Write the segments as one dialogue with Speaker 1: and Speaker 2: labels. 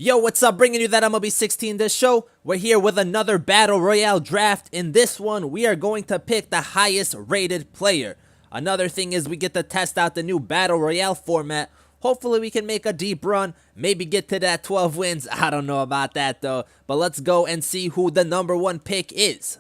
Speaker 1: Yo, what's up? Bringing you that MLB 16 this show. We're here with another Battle Royale Draft. In this one, we are going to pick the highest rated player. Another thing is we get to test out the new Battle Royale format. Hopefully we can make a deep run, maybe get to that 12 wins. I don't know about that though, but let's go and see who the number one pick is.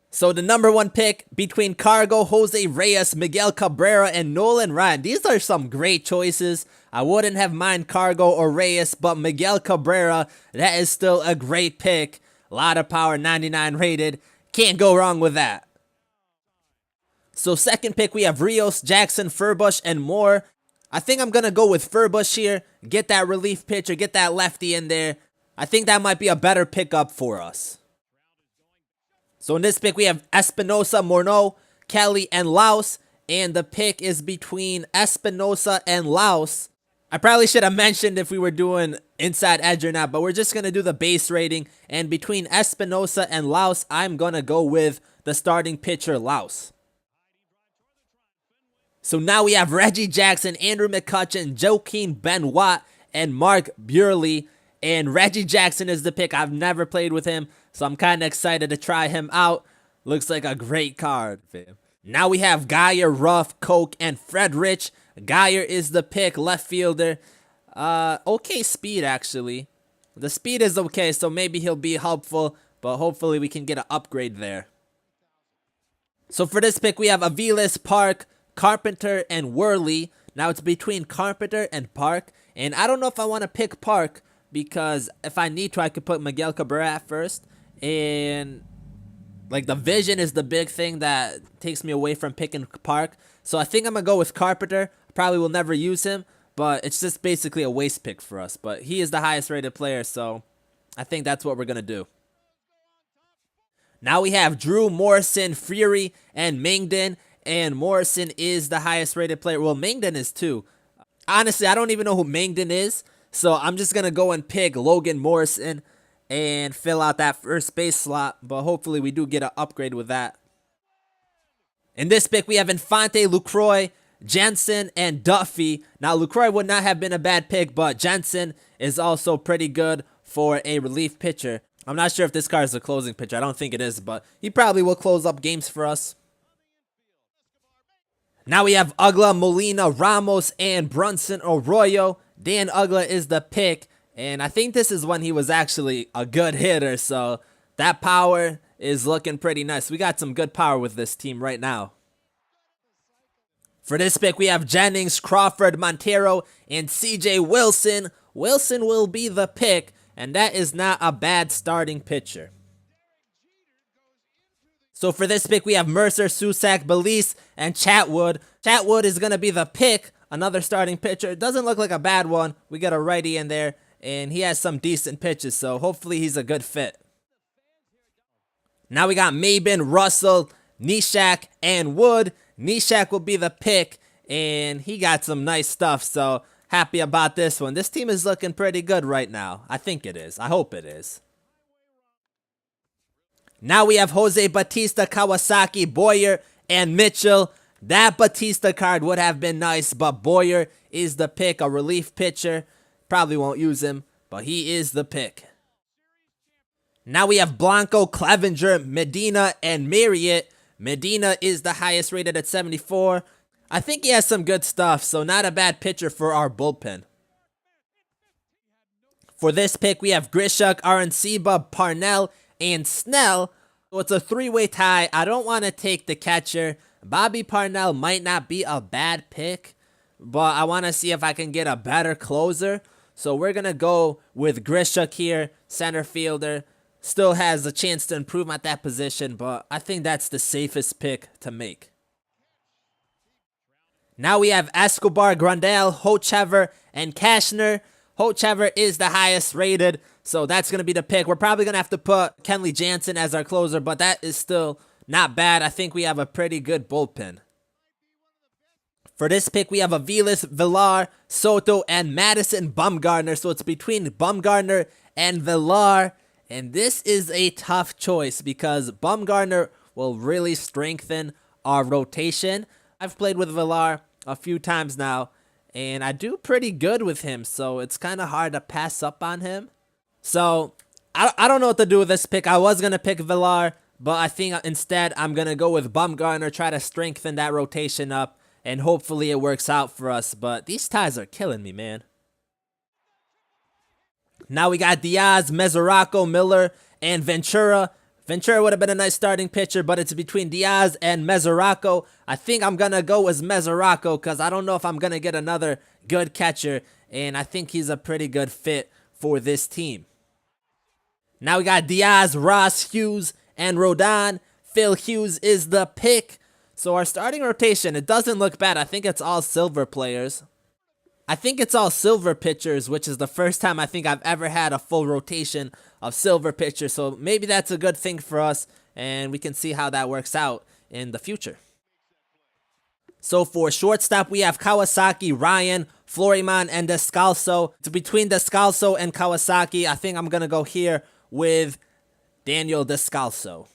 Speaker 1: So the number one pick between Cargo, Jose Reyes, Miguel Cabrera, and Nolan Ryan. These are some great choices. I wouldn't have mind Cargo or Reyes, but Miguel Cabrera, that is still a great pick. A lot of power, 99 rated. Can't go wrong with that. So second pick, we have Rios, Jackson, Furbush, and more. I think I'm going to go with Furbush here. Get that relief pitcher, get that lefty in there. I think that might be a better pickup for us. So in this pick, we have Espinosa, Morneau, Kelly, and Laus. And the pick is between Espinosa and Laus. I probably should have mentioned if we were doing inside edge or not, but we're just going to do the base rating. And between Espinosa and Laus, I'm going to go with the starting pitcher, Laus. So now we have Reggie Jackson, Andrew McCutchen, Joaquin Benoit, and Mark Burley. And Reggie Jackson is the pick. I've never played with him, so I'm kind of excited to try him out. Looks like a great card. Now we have Geyer, Ruff, Koch, and Friedrich. Geyer is the pick, left fielder. Okay speed, actually. The speed is okay, so maybe he'll be helpful, but hopefully we can get an upgrade there. So for this pick, we have Aviles, Park, Carpenter, and Worley. Now it's between Carpenter and Park, and I don't know if I want to pick Park, because if I need to, I could put Miguel Cabrera at first. And like the vision is the big thing that takes me away from picking Park. So I think I'm going to go with Carpenter. Probably will never use him, but it's just basically a waste pick for us. But he is the highest rated player, so I think that's what we're going to do. Now we have Drew, Morrison, Fury, and Mingden. And Morrison is the highest rated player. Well, Mingden is too. Honestly, I don't even know who Mingden is. So I'm just going to go and pick Logan Morrison and fill out that first base slot. But hopefully we do get an upgrade with that. In this pick, we have Infante, Lucroy, Jensen, and Duffy. Now, Lucroy would not have been a bad pick, but Jensen is also pretty good for a relief pitcher. I'm not sure if this card is a closing pitcher. I don't think it is, but he probably will close up games for us. Now we have Ugla, Molina, Ramos, and Brunson Arroyo. Dan Ugla is the pick, and I think this is when he was actually a good hitter, so that power is looking pretty nice. We got some good power with this team right now. For this pick, we have Jennings, Crawford, Montero, and CJ Wilson. Wilson will be the pick, and that is not a bad starting pitcher. So for this pick, we have Mercer, Susac, Belize, and Chatwood. Chatwood is going to be the pick. Another starting pitcher. It doesn't look like a bad one. We got a righty in there, and he has some decent pitches, so hopefully he's a good fit. Now we got Mabin, Russell, Nishak, and Wood. Nishak will be the pick, and he got some nice stuff, so happy about this one. This team is looking pretty good right now. I think it is. I hope it is. Now we have Jose Batista, Kawasaki, Boyer, and Mitchell. That Batista card would have been nice, but Boyer is the pick, a relief pitcher. Probably won't use him, but he is the pick. Now we have Blanco, Clevenger, Medina, and Marriott. Medina is the highest rated at 74. I think he has some good stuff, so not a bad pitcher for our bullpen. For this pick, we have Grishuk, Arancibia, Parnell, and Snell. So it's a three-way tie. I don't want to take the catcher. Bobby Parnell might not be a bad pick, but I want to see if I can get a better closer. So we're going to go with Grishuk here, center fielder. Still has a chance to improve at that position, but I think that's the safest pick to make. Now we have Escobar, Grandal, Hochever, and Cashner. Hochever is the highest rated, so that's going to be the pick. We're probably going to have to put Kenley Jansen as our closer, but that is still not bad. I think we have a pretty good bullpen. For this pick, we have Aviles, Villar, Soto, and Madison Bumgarner. So it's between Bumgarner and Villar. And this is a tough choice because Bumgarner will really strengthen our rotation. I've played with Villar a few times now, and I do pretty good with him, so it's kind of hard to pass up on him. So I don't know what to do with this pick. I was going to pick Villar, but I think instead I'm going to go with Bumgarner, try to strengthen that rotation up, and hopefully it works out for us. But these ties are killing me, man. Now we got Diaz, Mesoraco, Miller, and Ventura. Ventura would have been a nice starting pitcher, but it's between Diaz and Mesoraco. I think I'm going to go with Mesoraco because I don't know if I'm going to get another good catcher, and I think he's a pretty good fit for this team. Now we got Diaz, Ross, Hughes, and Rodon. Phil Hughes is the pick. So our starting rotation, it doesn't look bad. I think it's all silver players. I think it's all silver pitchers, which is the first time I think I've ever had a full rotation of silver pitchers. So maybe that's a good thing for us, and we can see how that works out in the future. So for shortstop, we have Kawasaki, Ryan, Floriman, and Descalso. It's between Descalso and Kawasaki. I think I'm going to go here with Daniel Descalso.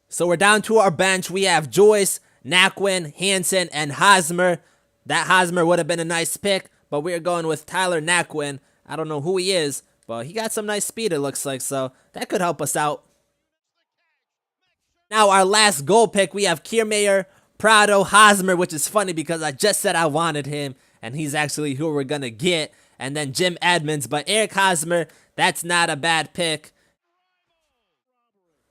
Speaker 1: So we're down to our bench. We have Joyce, Naquin, Hansen, and Hosmer. That Hosmer would have been a nice pick, but we're going with Tyler Naquin. I don't know who he is, but he got some nice speed, it looks like, so that could help us out. Now our last goal pick, we have Kiermaier, Prado, Hosmer, which is funny because I just said I wanted him, and he's actually who we're going to get. And then Jim Edmonds, but Eric Hosmer, that's not a bad pick.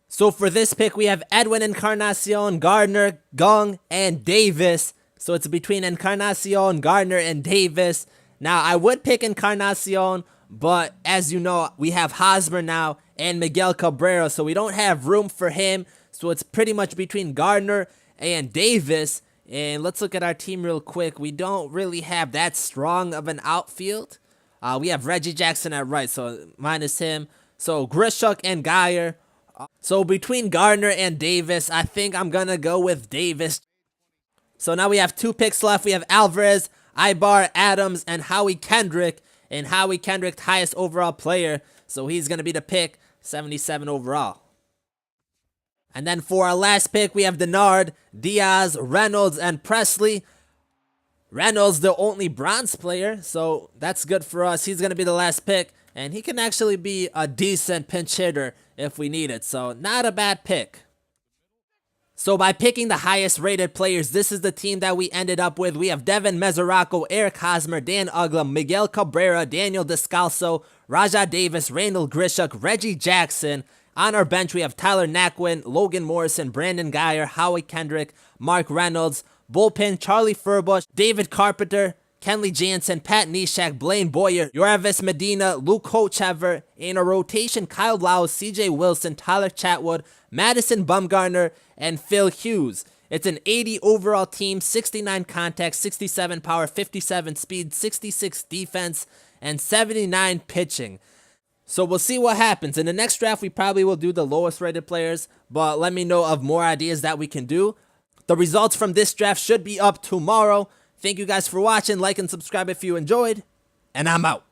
Speaker 1: So for this pick, we have Edwin Encarnacion, Gardner, Gong, and Davis. So it's between Encarnacion, Gardner, and Davis. Now, I would pick Encarnacion, but as you know, we have Hosmer now and Miguel Cabrera, so we don't have room for him. So it's pretty much between Gardner and Davis. And let's look at our team real quick. We don't really have that strong of an outfield. We have Reggie Jackson at right, so minus him. So Grishuk and Geyer. So between Gardner and Davis, I think I'm going to go with Davis. So now we have 2 picks left. We have Alvarez, Ibar, Adams, and Howie Kendrick. And Howie Kendrick, highest overall player. So he's going to be the pick, 77 overall. And then for our last pick, we have Denard, Diaz, Reynolds, and Presley. Reynolds, the only bronze player, so that's good for us. He's going to be the last pick, and he can actually be a decent pinch hitter if we need it. So not a bad pick. So by picking the highest rated players, this is the team that we ended up with. We have Devin Mesoraco, Eric Hosmer, Dan Uggla, Miguel Cabrera, Daniel Descalso, Rajah Davis, Randall Grishuk, Reggie Jackson. On our bench, we have Tyler Naquin, Logan Morrison, Brandon Geyer, Howie Kendrick, Mark Reynolds. Bullpen, Charlie Furbush, David Carpenter, Kenley Jansen, Pat Neshek, Blaine Boyer, Yoravis Medina, Luke Hochever. In a rotation, Kyle Lowes, CJ Wilson, Tyler Chatwood, Madison Bumgarner, and Phil Hughes. It's an 80 overall team, 69 contact, 67 power, 57 speed, 66 defense, and 79 pitching. So we'll see what happens. In the next draft, we probably will do the lowest rated players, but let me know of more ideas that we can do. The results from this draft should be up tomorrow. Thank you guys for watching. Like and subscribe if you enjoyed, and I'm out.